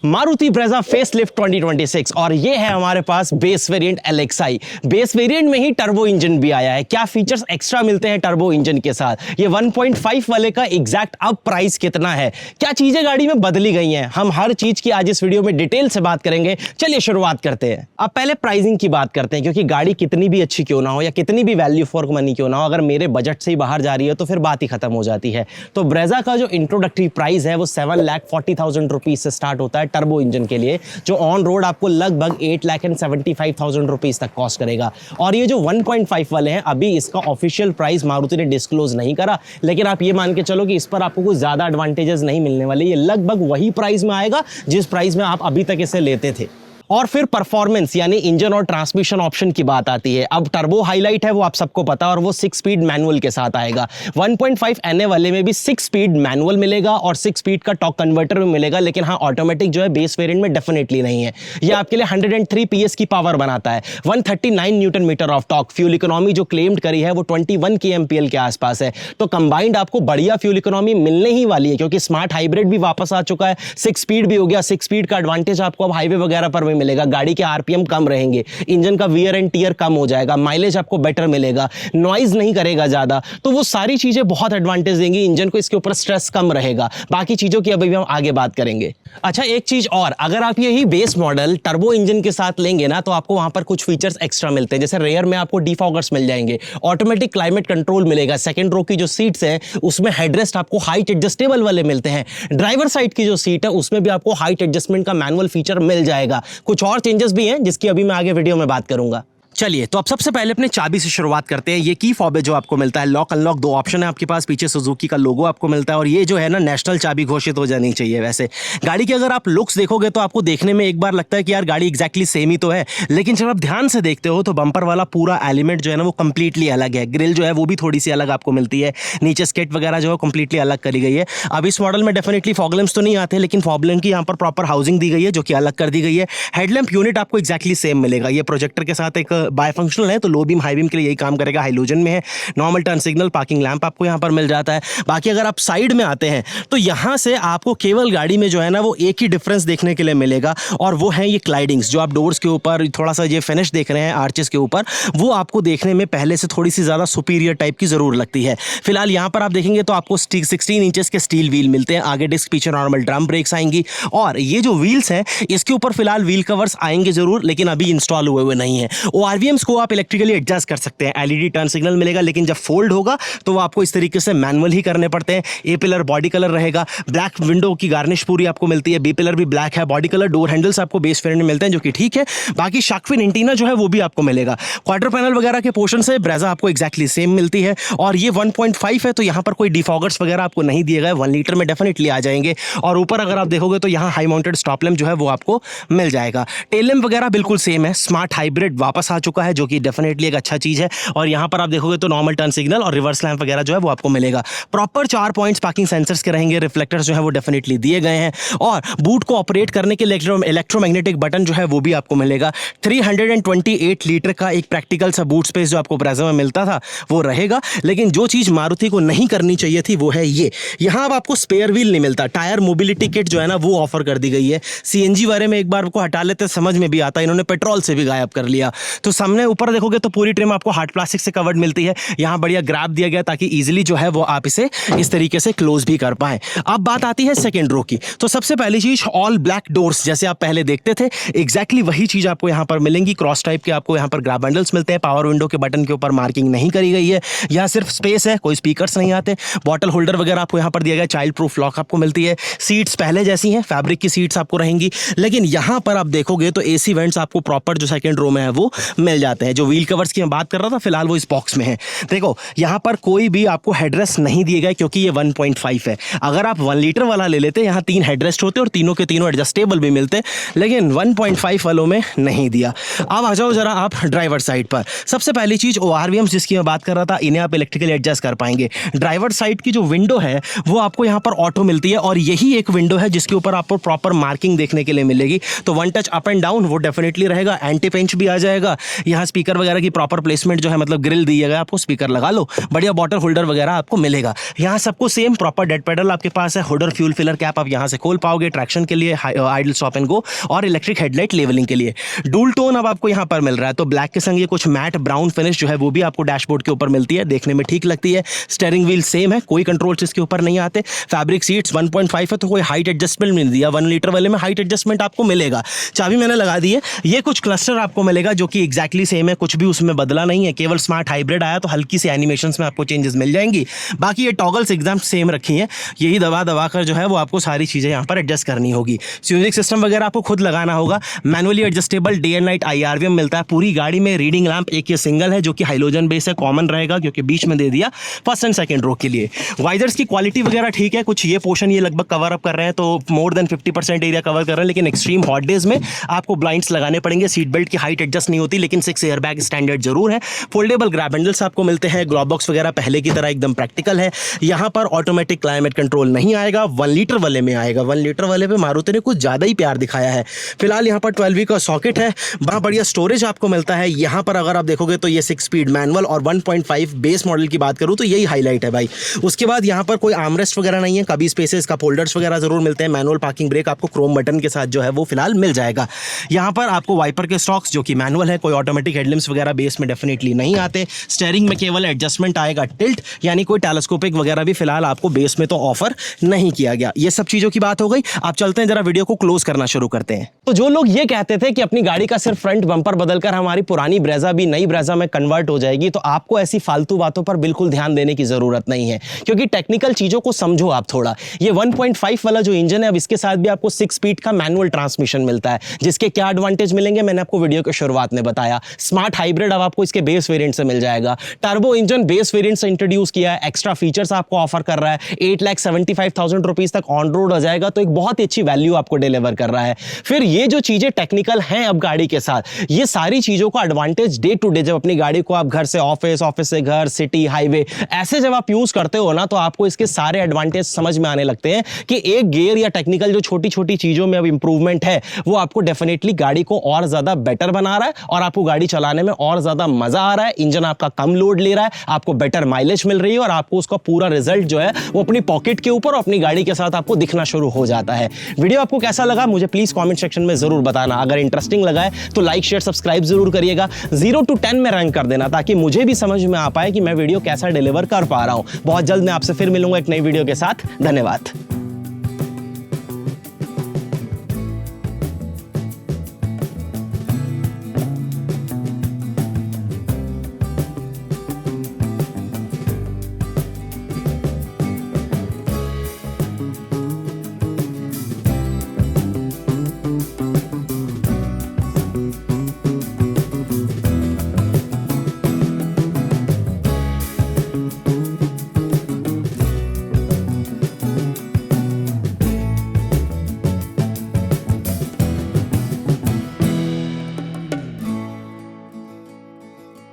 Maruti Brezza facelift 2026 और ये है हमारे पास base variant LXi। Base variant में ही टर्बो इंजन भी आया है। क्या फीचर्स एक्स्ट्रा मिलते हैं टर्बो इंजन के साथ, ये 1.5 वाले का एग्जैक्ट अब प्राइस कितना है, क्या चीजें गाड़ी में बदली गई हैं, हम हर चीज की आज इस वीडियो में डिटेल से बात करेंगे। चलिए शुरुआत करते हैं। अब पहले प्राइसिंग की बात करते हैं, क्योंकि गाड़ी कितनी भी अच्छी क्यों ना हो या कितनी भी वैल्यू फॉर मनी क्यों ना हो, अगर मेरे बजट से ही बाहर जा रही है तो फिर बात ही खत्म हो जाती है। तो ब्रेजा का जो इंट्रोडक्टरी प्राइस है वो 7,40,000 रुपीज से स्टार्ट होता है टर्बो इंजन के लिए, जो ऑन रोड आपको लगभग 8,75,000 रुपीज तक कॉस्ट करेगा। और ये जो 1.5 वाले हैं, अभी इसका ऑफिशियल प्राइस मारुति ने डिस्क्लोज नहीं करा, लेकिन आप ये मान के चलो कि इस पर आपको कुछ ज्यादा एडवांटेजेस नहीं मिलने वाले। ये लगभग वही प्राइस में आएगा जिस प्राइस में आप अभी तक इसे लेते थे। और फिर परफॉर्मेंस यानी इंजन और ट्रांसमिशन ऑप्शन की बात आती है। अब टर्बो हाईलाइट है वो आप सबको पता है, और वो 6 स्पीड मैनुअल के साथ आएगा। 1.5 NA वाले में भी 6 स्पीड मैनुअल मिलेगा और 6 स्पीड का टॉर्क कन्वर्टर भी मिलेगा, लेकिन हाँ ऑटोमेटिक जो है बेस वेरिएंट में डेफिनेटली नहीं है। ये आपके लिए 103 PS की पावर बनाता है, 139 newton metre of torque. Fuel economy जो क्लेम्ड करी है वो 21 kmpl के आसपास है। तो कंबाइंड आपको बढ़िया फ्यूल इकोनॉमी मिलने ही वाली है, क्योंकि स्मार्ट हाइब्रिड भी वापस आ चुका है, 6 स्पीड भी हो गया। 6 स्पीड का एडवांटेज आपको अब हाईवे वगैरह पर भी मिलेगा। गाड़ी के RPM कम रहेंगे, इंजन का वियर एंड टियर कम हो जाएगा, माइलेज आपको बेटर मिलेगा, नॉइज नहीं करेगा ज्यादा। तो वो सारी चीजें बहुत एडवांटेज देंगी इंजन को, इसके ऊपर स्ट्रेस कम रहेगा। बाकी चीजों की अभी भी हम आगे बात करेंगे। अच्छा, एक चीज और, अगर आप यही बेस मॉडल टर्बो इंजन के साथ लेंगे ना, तो आपको वहां पर कुछ फीचर्स एक्स्ट्रा मिलते हैं। जैसे रेयर में आपको डिफॉगर्स मिल जाएंगे, ऑटोमेटिक क्लाइमेट कंट्रोल मिलेगा, सेकंड रो की जो सीट्स हैं उसमें हेडरेस्ट आपको हाइट एडजस्टेबल वाले मिलते हैं। ड्राइवर साइड की जो सीट है उसमें भी आपको हाइट एडजस्टमेंट का मैनुअल फीचर मिल जाएगा। कुछ और चेंजेस भी हैं जिसकी अभी मैं आगे वीडियो में बात करूंगा। चलिए, तो अब सबसे पहले अपने चाबी से शुरुआत करते हैं। ये की फॉब है जो आपको मिलता है, लॉक अनलॉक 2 ऑप्शन है आपके पास, पीछे सुजुकी का लोगो आपको मिलता है, और ये जो है ना नेशनल चाबी घोषित हो जानी चाहिए। वैसे गाड़ी की अगर आप लुक्स देखोगे तो आपको देखने में एक बार लगता है कि यार गाड़ी एग्जैक्टली सेम ही तो है, लेकिन जब आप ध्यान से देखते हो तो बम्पर वाला पूरा एलिमेंट जो है ना वो कंप्लीटली अलग है। ग्रिल जो है वो भी थोड़ी सी अलग आपको मिलती है, नीचे स्केट वगैरह जो है कंप्लीटली अलग करी गई है। अब इस मॉडल में डेफिनेटली फॉग लैंप्स तो नहीं आते, लेकिन फॉग लैंप की यहाँ पर प्रॉपर हाउसिंग दी गई है जो कि अलग कर दी गई है। हेडलैम्प यूनिट आपको एक्जैक्टली सेम मिलेगा, ये प्रोजेक्टर के साथ एक बायफंक्शनल है, तो लो बीम हाई बीम के लिए यही काम करेगा। हाइलोजन में है, normal turn signal, parking lamp आपको यहां पर मिल जाता है। बाकी अगर आप साइड में आते हैं तो यहां से आपको केवल गाड़ी में जो है ना वो एक ही डिफरेंस देखने के लिए मिलेगा, और वो है ये क्लाइडिंग्स जो आप डोर्स के ऊपर थोड़ा सा ये फिनिश देख रहे हैं आर्चेस के ऊपर, वो आपको देखने में पहले से थोड़ी सी ज्यादा सुपीरियर टाइप की जरूर लगती है। फिलहाल यहां पर आप देखेंगे तो आपको 16 इंचेस के स्टील व्हील मिलते हैं, आगे डिस्क पीछे नॉर्मल ड्रम ब्रेक्स आएंगी, और ये जो व्हील्स हैं इसके ऊपर फिलहाल व्हील कवर्स आएंगे जरूर, लेकिन अभी इंस्टॉल हुए नहीं है। ORVMs को आप इलेक्ट्रिकली एडजस्ट कर सकते हैं, LED टर्न सिग्नल मिलेगा, लेकिन जब फोल्ड होगा तो वो आपको इस तरीके से मैनुअल ही करने पड़ते हैं। ए पिलर बॉडी कलर रहेगा, ब्लैक विंडो की गार्निश पूरी आपको मिलती है, बी पिलर भी ब्लैक है, बॉडी कलर डोर हैंडल्स आपको बेस वेरिएंट में मिलते हैं जो कि ठीक है। बाकी शार्क फिन एंटीना जो है वो भी आपको मिलेगा। क्वार्टर पैनल वगैरह के पोर्शन से ब्रेजा आपको एक्जैक्टली सेम मिलती है, और ये 1.5 है तो यहाँ पर कोई डिफॉगर्स वगैरह आपको नहीं दिए गए, 1 लीटर में डेफिनेटली आ जाएंगे। और ऊपर अगर आप देखोगे तो यहाँ हाई माउंटेड स्टॉप लैंप जो है वो आपको मिल जाएगा। टेल लैंप वगैरह बिल्कुल सेम है, स्मार्ट हाइब्रिड वापस आ चुका है जो कि डेफिनेटली एक अच्छा चीज है। और यहाँ पर आप देखोगे तो नॉर्मल टर्न सिग्नल और रिवर्स लैंप वगैरह जो है वो आपको मिलेगा। प्रॉपर 4 पॉइंट्स पार्किंग सेंसर्स के रहेंगे, रिफ्लेक्टर्स जो है वो डेफिनेटली दिए गए हैं, और बूट को ऑपरेट करने के लिए इलेक्ट्रोमैग्नेटिक बटन जो है वो भी आपको मिलेगा। 328 लीटर का एक प्रैक्टिकल सा बूट स्पेस जो आपको ब्रेजा में मिलता था वो रहेगा, लेकिन जो चीज मारुति को नहीं करनी चाहिए थी वो है ये, यहाँ अब आपको स्पेयर व्हील नहीं मिलता। टायर मोबिलिटी किट जो है ना वो ऑफर कर दी गई है। CNG वाले में एक बार को हटा लेते समझ में भी आता, इन्होंने पेट्रोल से भी गायब कर लिया। तो सामने ऊपर देखोगे तो पूरी ट्रिम आपको हार्ड प्लास्टिक से कवर्ड मिलती है, यहाँ बढ़िया ग्रैब दिया गया ताकि इजीली जो है वो आप इसे इस तरीके से क्लोज भी कर पाएं। अब बात आती है सेकंड रो की, तो सबसे पहली चीज ऑल ब्लैक डोर्स जैसे आप पहले देखते थे, एग्जैक्टली वही चीज आपको यहाँ पर मिलेंगी। क्रॉस टाइप के आपको यहाँ पर ग्रैब हैंडल्स मिलते हैं, पावर विंडो के बटन के ऊपर मार्किंग नहीं करी गई है, यहाँ सिर्फ स्पेस है, कोई स्पीकर्स नहीं आते। बॉटल होल्डर वगैरह आपको यहाँ पर दिया गया, चाइल्ड प्रूफ लॉक आपको मिलती है। सीट्स पहले जैसी हैं, फैब्रिक की सीट्स आपको रहेंगी, लेकिन यहाँ पर आप देखोगे तो AC वेंट्स आपको प्रॉपर जो सेकंड रो में है वो मिल जाते हैं। जो व्हील कवर्स की मैं बात कर रहा था फिलहाल वो इस बॉक्स में है। देखो यहाँ पर कोई भी आपको हेडरेस्ट नहीं दिए गए क्योंकि ये 1.5 है। अगर आप 1 लीटर वाला ले लेते, यहाँ 3 हेडरेस्ट होते और तीनों के तीनों एडजस्टेबल भी मिलते, लेकिन 1.5 वालों में नहीं दिया। अब आ जाओ जरा आप ड्राइवर साइड पर। सबसे पहली चीज ORVMs जिसकी मैं बात कर रहा था, इन्हें आप इलेक्ट्रिकली एडजस्ट कर पाएंगे। ड्राइवर साइड की जो विंडो है वो आपको यहाँ पर ऑटो मिलती है, और यही एक विंडो है जिसके ऊपर आपको प्रॉपर मार्किंग देखने के लिए मिलेगी। तो 1 टच अप एंड डाउन वो डेफिनेटली रहेगा, एंटी पेंच भी आ जाएगा, यहाँ स्पीकर वगैरह की प्रॉपर प्लेसमेंट जो है, मतलब ग्रिल दी है, आपको स्पीकर लगा लो, बढ़िया बॉटल होल्डर वगैरह आपको मिलेगा। यहाँ सबको सेम प्रॉपर डेड पेडल आपके पास है, हुड और फ्यूल फिलर कैप आप यहाँ से खोल पाओगे, ट्रैक्शन के लिए, आइडल स्टॉप एंड गो और इलेक्ट्रिक हेडलाइट लेवलिंग के लिए। डूल टोन अब आपको यहाँ पर मिल रहा है, तो ब्लैक के संग ये कुछ मैट ब्राउन फिनिश जो है वो भी आपको डैशबोर्ड के ऊपर मिलती है, देखने में ठीक लगती है। स्टीयरिंग व्हील सेम है, कोई कंट्रोल्स इसके ऊपर नहीं आते। फैब्रिक सीट्स 1.5 है, तो कोई हाइट एडजस्टमेंट मिल दिया, 1 लीटर वाले में हाइट एडजस्टमेंट आपको मिलेगा। चाबी मैंने लगा दी है। ये कुछ क्लस्टर आपको मिलेगा जो कि एग्जैक्टली सेम है, कुछ भी उसमें बदला नहीं है, केवल स्मार्ट हाइब्रिड आया तो हल्की सी एनिमेशंस में आपको चेंजेस मिल जाएंगी। बाकी ये टॉगल्स एकदम सेम रखी हैं, यही दबा कर जो है वो आपको सारी चीज़ें यहाँ पर एडजस्ट करनी होगी। म्यूजिक सिस्टम वगैरह आपको खुद लगाना होगा। Manually adjustable day and night IRVM मिलता है पूरी गाड़ी में। रीडिंग लैंप एक ये सिंगल है जो कि हाइलोजन बेस है, कॉमन रहेगा क्योंकि बीच में दे दिया फर्स्ट एंड सेकंड रो के लिए। वाइजर्स की क्वालिटी वगैरह ठीक है, कुछ ये पोर्शन ये लगभग कवर अप कर रहे हैं, तो मोर देन 50% एरिया कवर कर रहे हैं, लेकिन एक्सट्रीम हॉट डेज में आपको ब्लाइंड्स लगाने पड़ेंगे। सीट बेल्ट की हाइट एडजस्ट नहीं होती, लेकिन 6 एयरबैग स्टैंडर्ड जरूर है। फोल्डेबल ग्रैब हैंडल्स आपको मिलते हैं। ग्लॉव बॉक्स वगैरह पहले की तरह एकदम प्रैक्टिकल है। यहाँ पर ऑटोमेटिक क्लाइमेट कंट्रोल नहीं आएगा, 1 लीटर वाले में आएगा। 1 लीटर वाले पे मारुति ने कुछ ज़्यादा ही प्यार दिखाया है। फिलहाल यहाँ पर 12V का सॉकेट है, बड़ा बढ़िया स्टोरेज आपको मिलता है। यहाँ पर अगर आप देखोगे तो ये 6 स्पीड मैनुअल और 1.5 बेस मॉडल की बात करूँ तो यही हाईलाइट है भाई। उसके बाद यहाँ पर कोई आर्मरेस्ट वगैरह नहीं है, कभी स्पेसेस का फोल्डर्स वगैरह जरूर मिलते हैं। मैनुअल पार्किंग ब्रेक आपको क्रोम बटन के साथ जो है वो फिलहाल मिल जाएगा। यहाँ पर आपको वाइपर के स्टॉक्स जो कि मैनुअल है, कोई ऑटोमेटिक हेडलैम्प्स वगैरह बेस में डेफिनेटली नहीं आते। स्टीयरिंग में केवल एडजस्टमेंट आएगा टिल्ट, यानी कोई टेलीस्कोपिक वगैरह भी फिलहाल आपको बेस में तो ऑफर नहीं किया गया। ये सब चीजों की बात हो गई। आप चलते हैं जरा वीडियो को क्लोज करना शुरू करते हैं। तो जो लोग ये कहते थे कि अपनी गाड़ी का सिर्फ फ्रंट बम्पर बदलकर हमारी पुरानी ब्रेजा भी नई ब्रेजा में कन्वर्ट हो जाएगी, तो आपको ऐसी फालतू बातों पर बिल्कुल ध्यान देने की जरूरत नहीं है, क्योंकि टेक्निकल चीजों को समझो आप थोड़ा। ये 1.5 वाला जो इंजन है, अब इसके साथ भी आपको 6 स्पीड का मैनुअल ट्रांसमिशन मिलता है, जिसके क्या एडवांटेज मिलेंगे मैंने आपको वीडियो के शुरुआत में बताया। स्मार्ट हाइब्रिड अब आपको इसके बेस वेरिएंट से मिल जाएगा। टर्बो इंजन बेस वेरिएंट से इंट्रोड्यूस किया है, एक्स्ट्रा फीचर्स आपको ऑफर कर रहा है। 8,75,000 रुपीज तक ऑन रोड हो जाएगा, तो एक बहुत ही अच्छी वैल्यू आपको डिलीवर कर रहा है। फिर ये जो चीजें टेक्निकल हैं अब गाड़ी के साथ, ये सारी चीजों का एडवांटेज डे टू डे, जब अपनी गाड़ी को आप घर से ऑफिस, ऑफिस से घर, सिटी, हाईवे ऐसे जब आप यूज करते हो ना, तो आपको इसके सारे एडवांटेज समझ में आने लगते हैं कि एक गियर या टेक्निकल जो छोटी छोटी चीजों में अब इंप्रूवमेंट है, वो आपको डेफिनेटली गाड़ी को और ज्यादा बेटर बना रहा है और आपको गाड़ी चलाने में और ज्यादा मजा आ रहा है। इंजन आपका कम लोड ले रहा है, आपको बेटर माइलेज मिल रही है और आपको उसका पूरा रिजल्ट जो है वो अपनी पॉकेट के ऊपर और अपनी गाड़ी के साथ आपको दिखना शुरू हो जाता है। वीडियो आपको कैसा लगा मुझे प्लीज कमेंट सेक्शन में जरूर बताना। अगर इंटरेस्टिंग लगा है तो लाइक, शेयर, सब्सक्राइब जरूर करिएगा। 0 to 10 में रैंक कर देना, ताकि मुझे भी समझ में आ पाए कि मैं वीडियो कैसा डिलीवर कर पा रहा हूं। बहुत जल्द मैं आपसे फिर मिलूंगा एक नई वीडियो के साथ। धन्यवाद।